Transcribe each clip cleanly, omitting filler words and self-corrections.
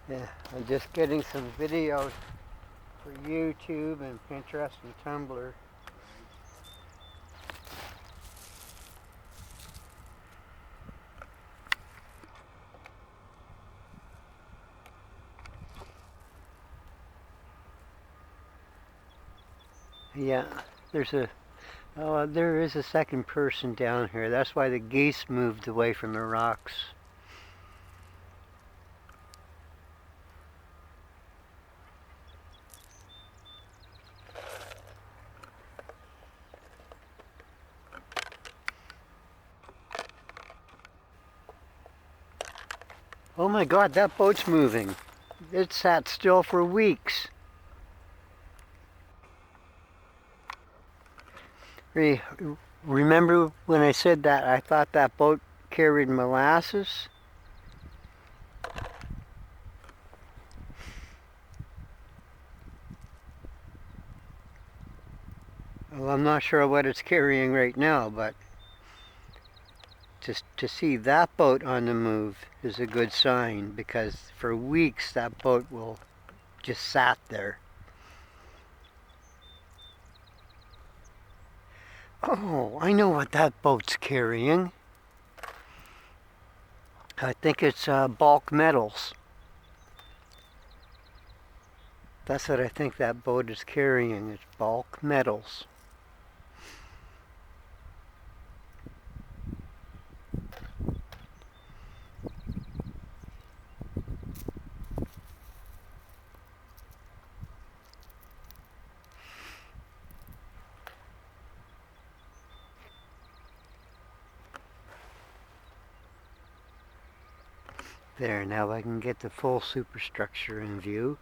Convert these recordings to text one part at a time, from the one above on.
Yeah, I'm just getting some videos for YouTube and Pinterest and Tumblr. Yeah, there's a there is a second person down here. That's why the geese moved away from the rocks. Oh my God, that boat's moving. It sat still for weeks. Remember when I said that I thought that boat carried molasses? Well, I'm not sure what it's carrying right now, but just to see that boat on the move is a good sign, because for weeks that boat will just sat there. Oh, I know what that boat's carrying. I think it's bulk metals. That's what I think that boat is carrying. It's bulk metals. There, now I can get the full superstructure in view.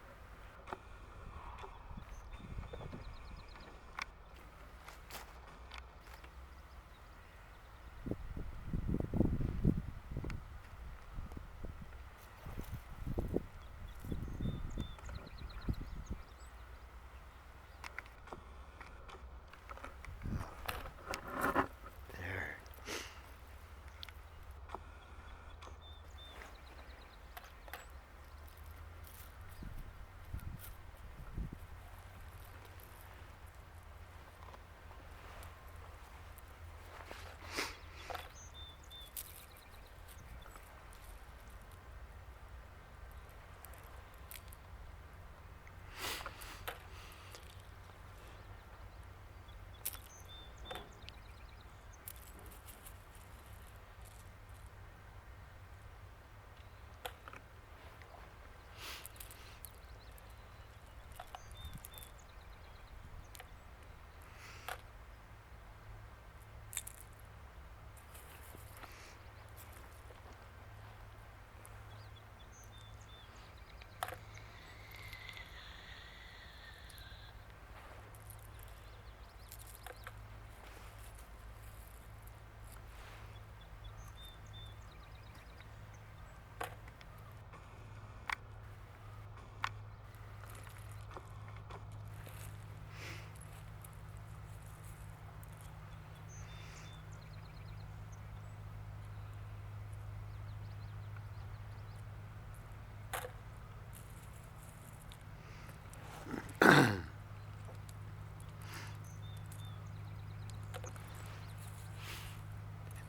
There.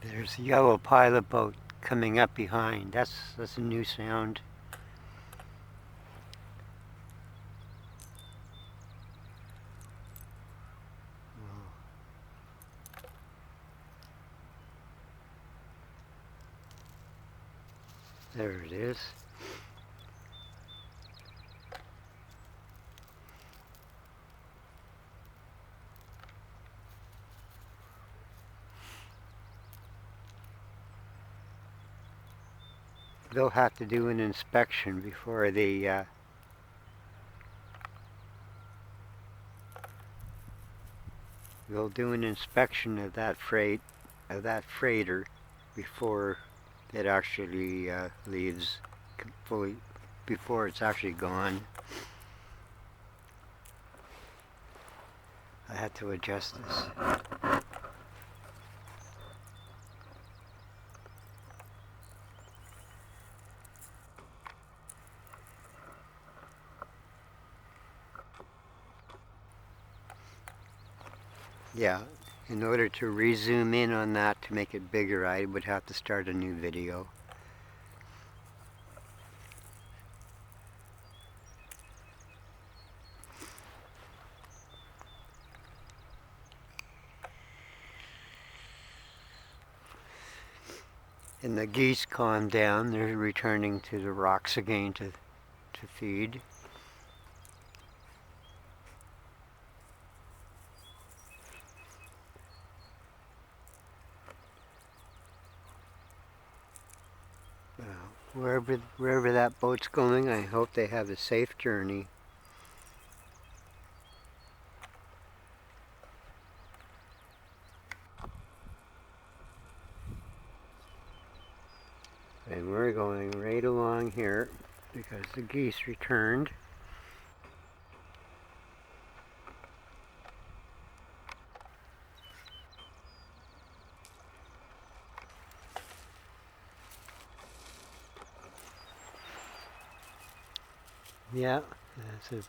There's a yellow pilot boat coming up behind. That's a new sound. There it is. They'll have to do an inspection before they they'll do an inspection of that freighter before it actually leaves fully, before it's actually gone. I had to adjust this. Yeah, in order to re-zoom in on that to make it bigger, I would have to start a new video. And the geese calm down. They're returning to the rocks again to feed. Wherever that boat's going, I hope they have a safe journey. And we're going right along here because the geese returned. Yeah, that's it.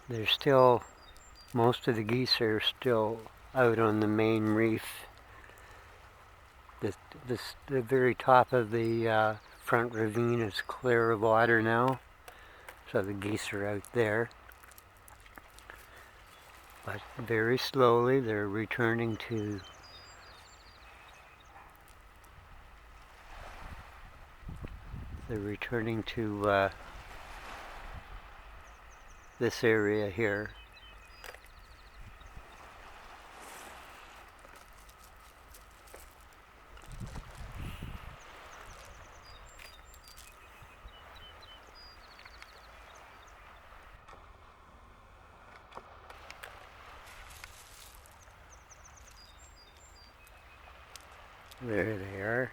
There's still, most of the geese are still out on the main reef. The very top of the front ravine is clear of water now, so the geese are out there. But very slowly they're returning to this area here. There they are.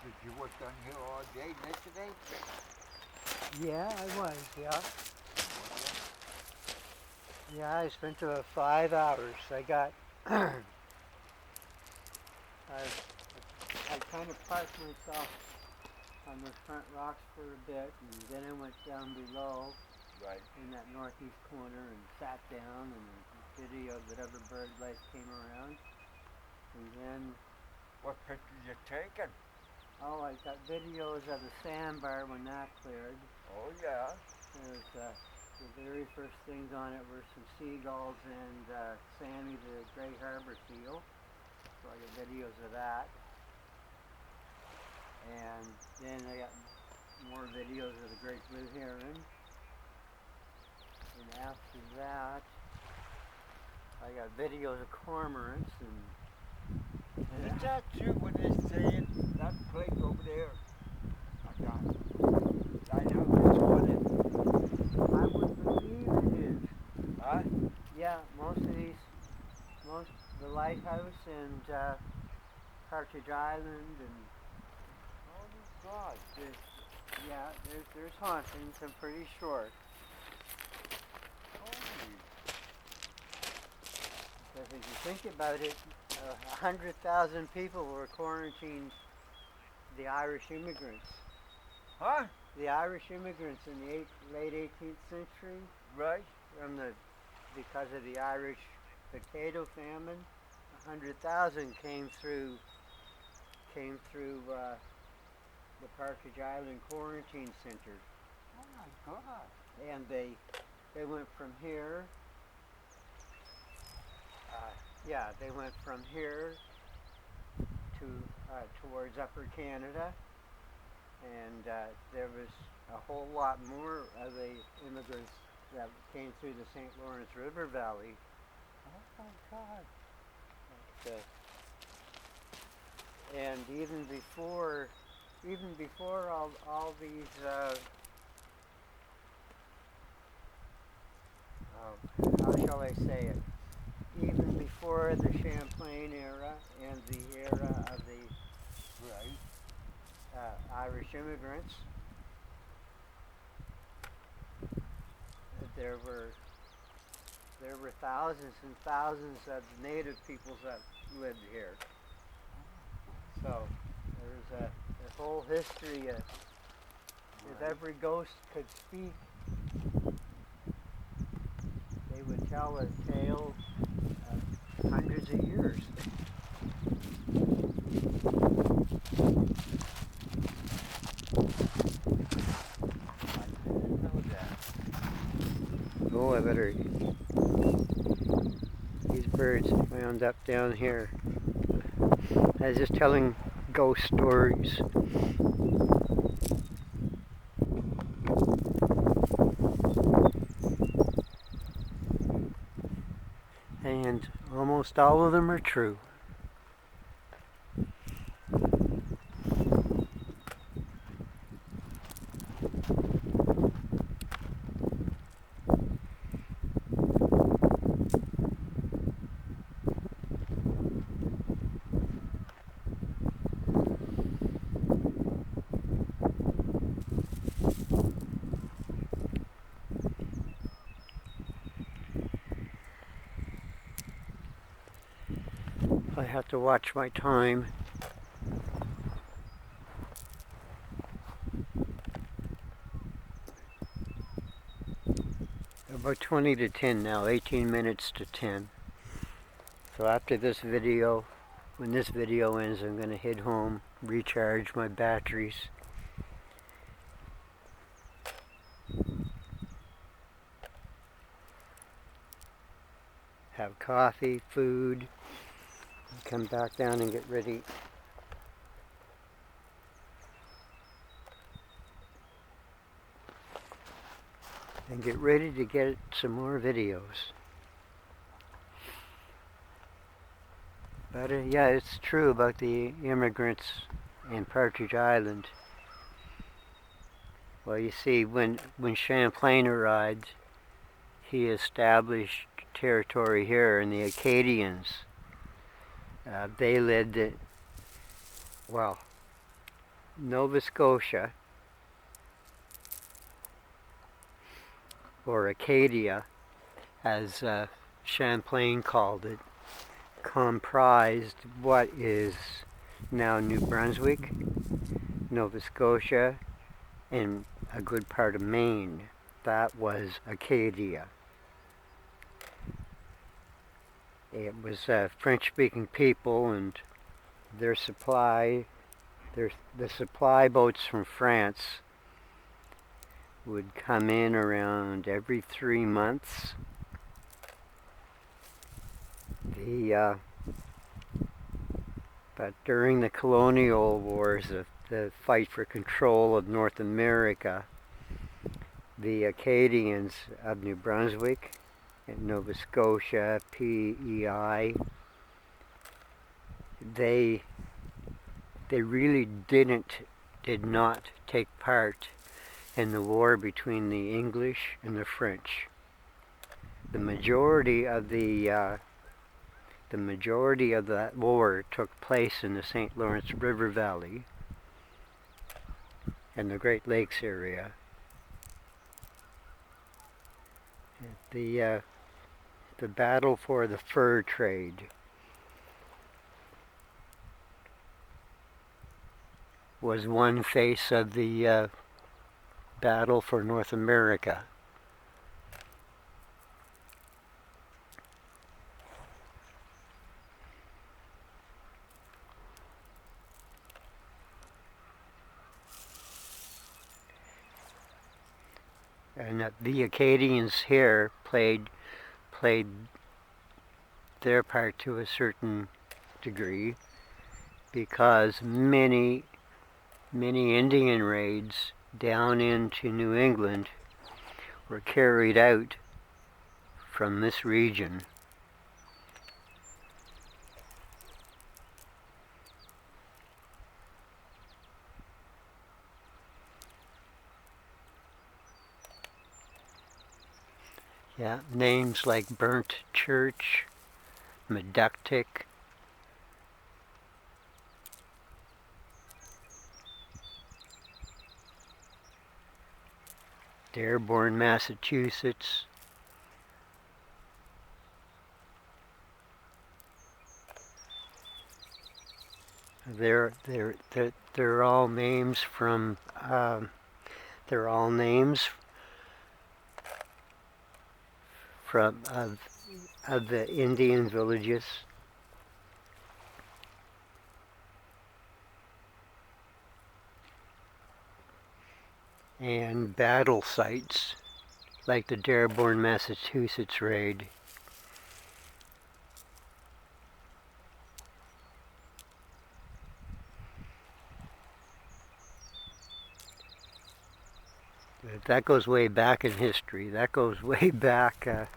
Did you work down here all day yesterday? Yeah, I was, yeah. Yeah, I spent about 5 hours. I got, I kind of parked myself on the front rocks for a bit, and then I went down below in that northeast corner and sat down and videoed whatever bird life came around. And then, What pictures you taking? oh, I got videos of the sandbar when that cleared. Oh yeah. There's the very first things on it were some seagulls and Sammy the gray harbor seal. So I got videos of that. And then I got more videos of the great blue heron. And after that, I got videos of cormorants and Is that true when they say that place over there? I got lighthouse is on it. I would believe it is. Huh? Yeah, the lighthouse and Partridge Island and Oh my God. there's hauntings, I'm pretty sure. Holy. Because if you think about it, 100,000 people were quarantined, the Irish immigrants. Huh? The Irish immigrants in the late 18th century, Right. because of the Irish potato famine, 100,000 came through the Partridge Island Quarantine Center. Oh my God. And they went from here. They went from here to towards Upper Canada, and there was a whole lot more of the immigrants that came through the St. Lawrence River Valley. Oh my God. And even before all these, how shall I say it? Even before the Champlain era and the era of the Irish immigrants, there were thousands and thousands of native peoples that lived here. So there's a whole history If every ghost could speak, they would tell a tale hundreds of years. I didn't know that. Oh, I better. These birds wound up down here. I was just telling ghost stories. And almost all of them are true. I have to watch my time. About 20 to 10 now, 18 minutes to 10. So after this video, when this video ends, I'm going to head home, recharge my batteries. Have coffee, food, come back down and get ready. And get ready to get some more videos. But yeah, it's true about the immigrants in Partridge Island. Well, you see, when Champlain arrived, he established territory here, and the Acadians, they led the, well, Nova Scotia, or Acadia, as Champlain called it, comprised what is now New Brunswick, Nova Scotia, and a good part of Maine. That was Acadia. It was French-speaking people, and their supply, the supply boats from France would come in around every 3 months. But during the colonial wars, the fight for control of North America, the Acadians of New Brunswick and Nova Scotia, PEI, they really did not take part in the war between the English and the French. The majority of that war took place in the St. Lawrence River Valley and the Great Lakes area. The battle for the fur trade was one face of the battle for North America. And the Acadians here played their part to a certain degree, because many Indian raids down into New England were carried out from this region. Yeah, names like Burnt Church, Meductic, Dearborn, Massachusetts. They're all names from They're all names from of the Indian villages. And battle sites, like the Dearborn, Massachusetts raid. That goes way back in history. That goes way back to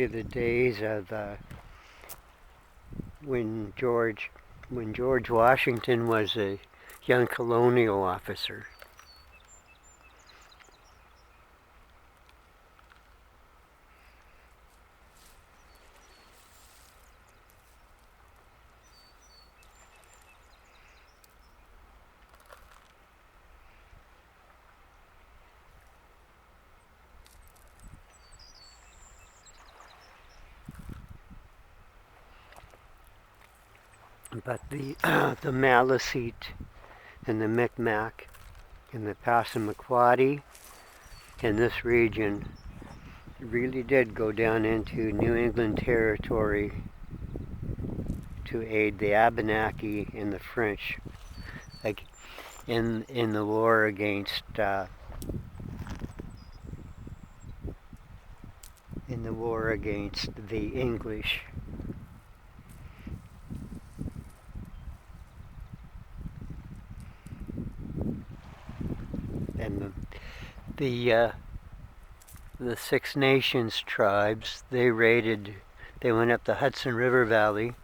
the days of when George Washington was a young colonial officer. But the the Maliseet and the Micmac and the Passamaquoddy in this region really did go down into New England territory to aid the Abenaki and the French, like in the war against the English. And the Six Nations tribes, they went up the Hudson River Valley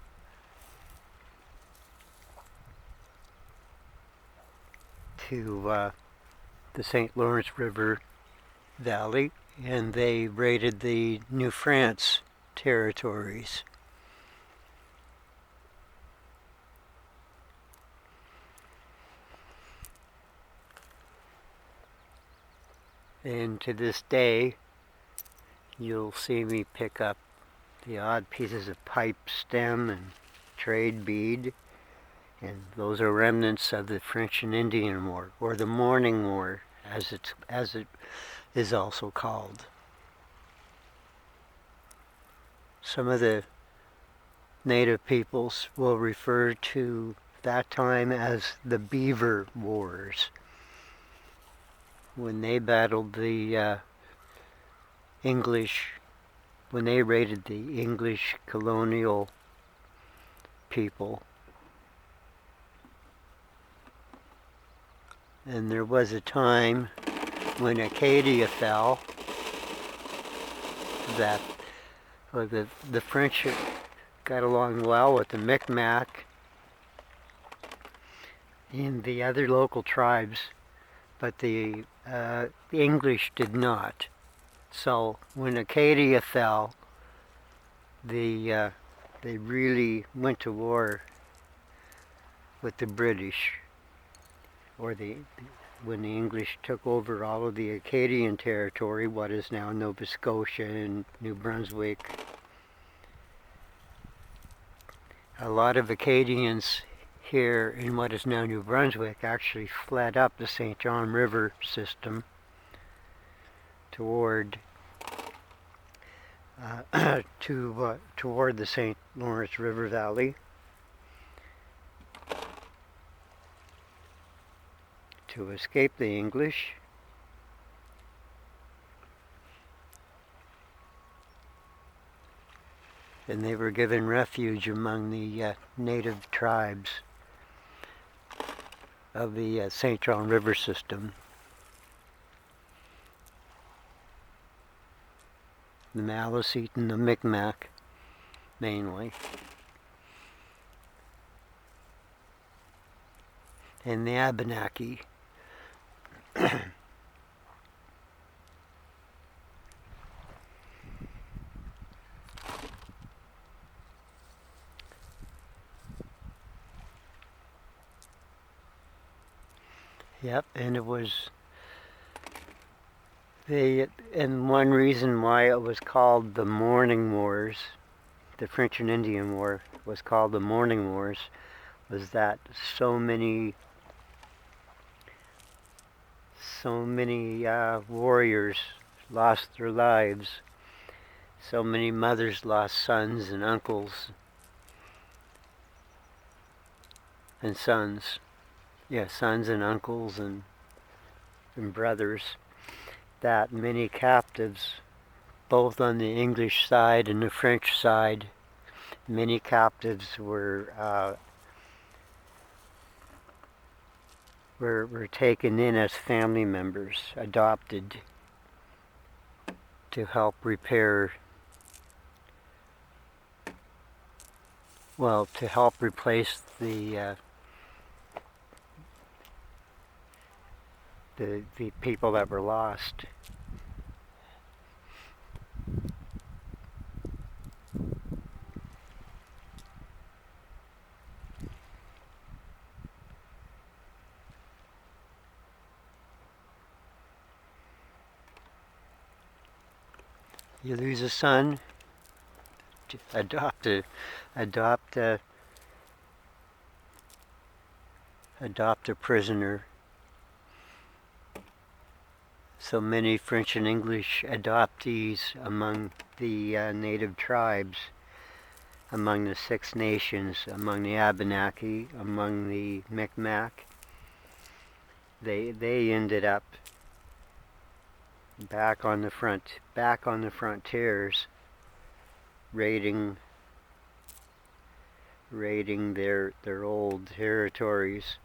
to the St. Lawrence River Valley, and they raided the New France territories. And to this day, you'll see me pick up the odd pieces of pipe stem and trade bead, and those are remnants of the French and Indian War, or the Morning War, as it is also called. Some of the native peoples will refer to that time as the Beaver Wars, when they battled the English, when they raided the English colonial people. And there was a time when Acadia fell that the French got along well with the Micmac and the other local tribes, but the English did not. So when Acadia fell, they really went to war with the British, or when the English took over all of the Acadian territory, what is now Nova Scotia and New Brunswick. A lot of Acadians here in what is now New Brunswick actually fled up the St. John River system toward the St. Lawrence River Valley to escape the English. And they were given refuge among the native tribes of the St. John River system. The Maliseet and the Micmac, mainly. And the Abenaki. Yep, and it was and one reason why it was called the Morning Wars, the French and Indian War, was called the Morning Wars was that so many warriors lost their lives. So many mothers lost sons and uncles and sons. Yeah, sons and uncles and brothers. That many captives, both on the English side and the French side, many captives were taken in as family members, adopted to help repair, well, to help replace the people that were lost. You lose a son, adopt a prisoner. So many French and English adoptees among the native tribes, among the Six Nations, among the Abenaki, among the Micmac. They ended up back on the frontiers, raiding their old territories.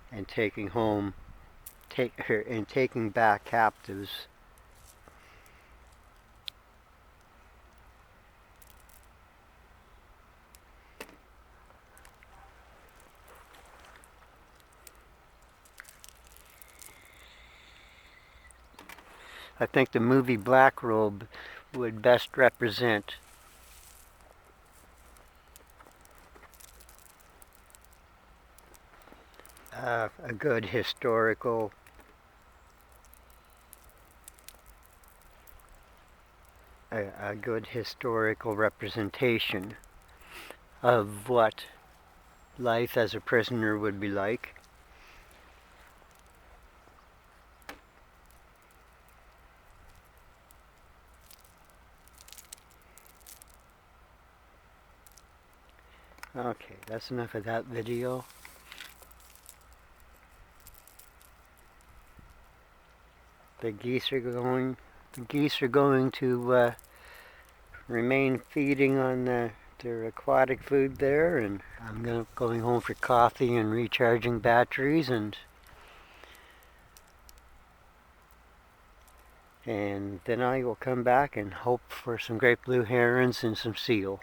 And taking back captives. I think the movie Black Robe would best represent a good historical representation of what life as a prisoner would be like. Okay, that's enough of that video. The geese are going to remain feeding on their aquatic food there, and I'm going home for coffee and recharging batteries, and then I will come back and hope for some great blue herons and some seal.